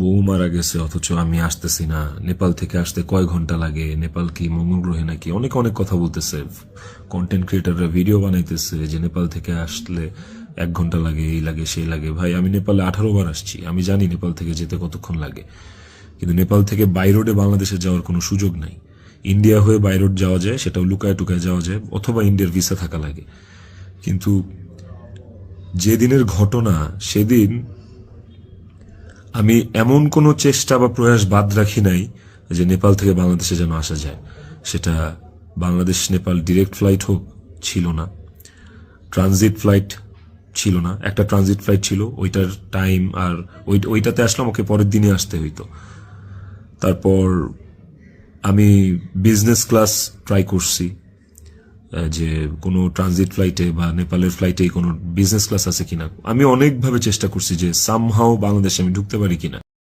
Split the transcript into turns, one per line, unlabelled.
বউ মারা গেছে অথচ আমি আসতেছি না, নেপাল থেকে আসতে কয় ঘন্টা লাগে, নেপাল কি মঙ্গল গ্রহে নাকি, অনেক অনেক কথা বলতেছে। কন্টেন্ট ক্রিয়েটাররা ভিডিও বানাইতেছে যে নেপাল থেকে আসলে 1 ঘন্টা লাগে, এই লাগে সেই লাগে। ভাই আমি নেপালে 18 বার আসছি, আমি জানি নেপাল থেকে যেতে কতক্ষণ লাগে। কিন্তু নেপাল থেকে বাই রোডে বাংলাদেশে যাওয়ার কোনো সুযোগ নাই। ইন্ডিয়া হয়ে বাই রোড যাওয়া যায়, সেটাও লুকায় টুকায় যাওয়া যায়, অথবা ইন্ডিয়ার ভিসা থাকা লাগে। কিন্তু যেদিনের ঘটনা সেদিন আমি এমন কোনো চেষ্টা বা প্রয়াস বাদ রাখি নাই যে নেপাল থেকে বাংলাদেশে যেন আসা যায়। সেটা বাংলাদেশ নেপাল ডিরেক্ট ফ্লাইট হোক, ছিল না। ট্রানজিট ফ্লাইট ছিল না, একটা ট্রানজিট ফ্লাইট ছিল, ওইটার টাইম আর ওইটাতে আসলাম, ওকে পরের দিনে আসতে হইতো। তারপর আমি বিজনেস ক্লাস ট্রাই করছি, যে কোনো ট্রানজিট ফ্লাইটে বা নেপালের ফ্লাইটে কোনো বিজনেস ক্লাস আছে কিনা। আমি অনেকভাবে চেষ্টা করছি যে সামহাও বাংলাদেশে আমি ঢুকতে পারি কিনা।